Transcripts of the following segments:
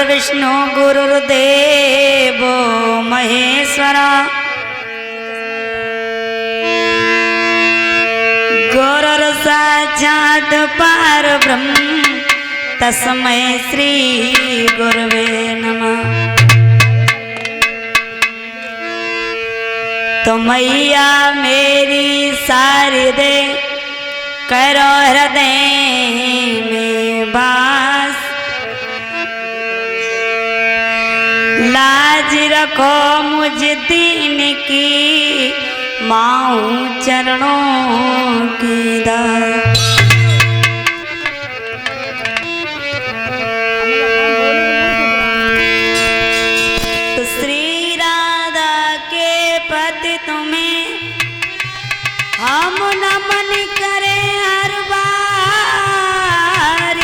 विष्णु गुरुर्देव महेश्वरा गुरुर्साक्षात् परब्रह्म तस्मै श्री गुरवे नमः। तो मैया मेरी शारदे करो हृदय में वास, लाज रखो मुझ दीन की माऊं चरणों की दास। तो श्री राधा के पति तुम्हें हम नमन करें हर बार,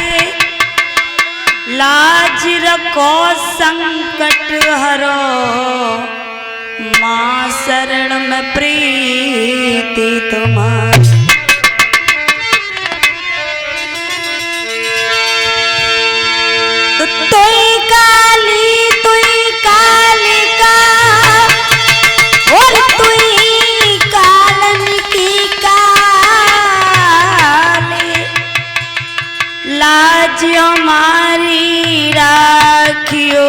लाज रखो संकट हरो मां शरण में प्रीति तुम्हारी। तो तुई कालिका और तुई कालन की काली, लाज हमारी राखियो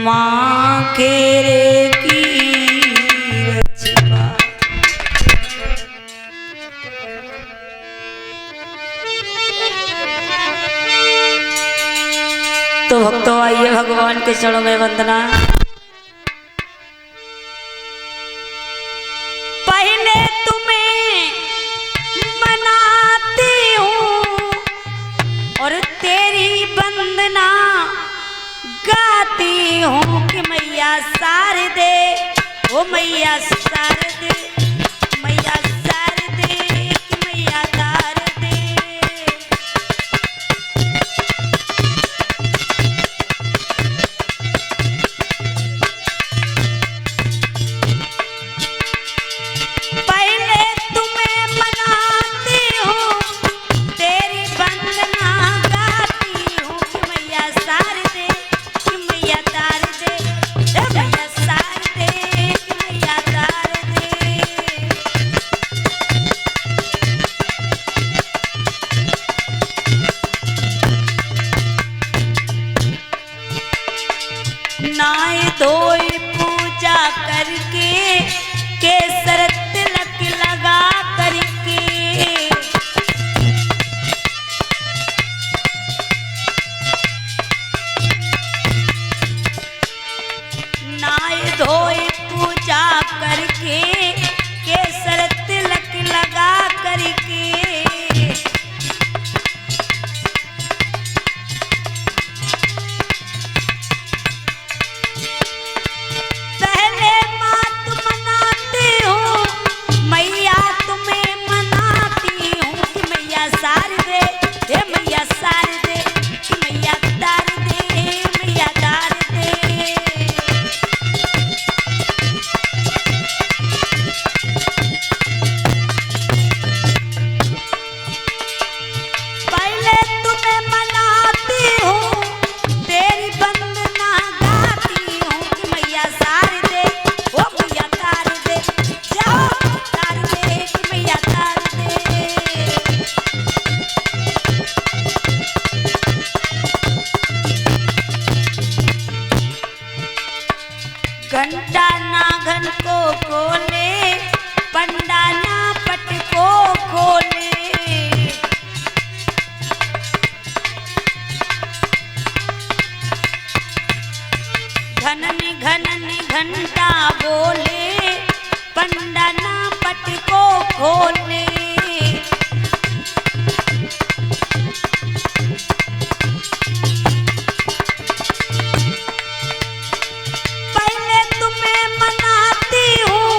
माँ केरे की रचना। तो भक्तों आइए भगवान के चरणों में वंदना। पहले तुम्हें मनाती हूँ और तेरी वंदना गाती हूँ कि मैया शारदे, ओ मैया शारदे, मैया शारदे कि मैया शारदे। पहले तुम्हें मनाती हूँ तेरी वंदना गाती हूँ कि मैया शारदे कि मैया शारदे, मैया शारदे कि मैया शारदे। नाय धोई पूजा करके केसर तिलक लगा करके, नाय धोई पूजा करके केसर तिलक लगा करके, पहले मात मनाती हूँ मैया तुम्हें मनाती हूँ कि मैया शारदे, हे मैया शारदे कि मैया शारदे, मैया शारदे। पहले तुम्हें मनाती हूँ तेरी वंदना गाती हूँ कि मैया शारदे, ओ मैया शारदे, जाओ शारदे कि मैया शारदे। घंटा नागन को खोले, पंडा ना पट को खोले, घनन घनन घंटा बोले, पंडा ना पट को खोले। पहले तुम्हें मनाती हूँ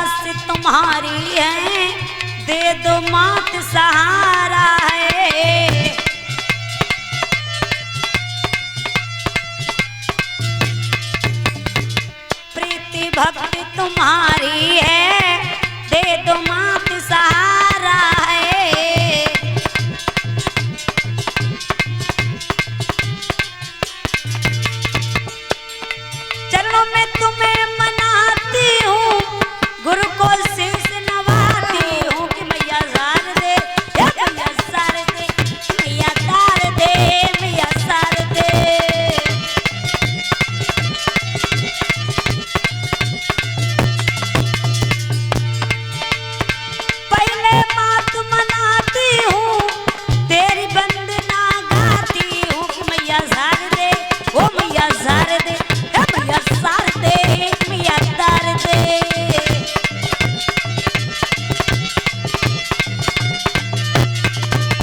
आस तुम्हारी है, दे दो मात सहारा है। प्रीति भक्ति तुम्हारी है, दे दो मात सहारा है। चरणों में तुम्हें मनाती हूँ, गुरु को शीश नवाती हूँ कि मैया सार दे, मैया सार दे, मैया तार दे, मैया सार दे। पहले मात मनाती हूँ, तेरी वंदना गाती हूँ कि मैया सार दे, ओ मैया सार दे, मैया सार दे, मैया तार दे।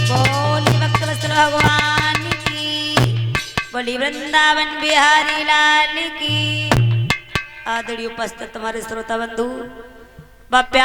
बोली भक्त वत्सल भगवान की, बोली वृंदावन बिहारी लाल की। आदरणीय उपस्थित हमारे श्रोता बंधु, बाप्या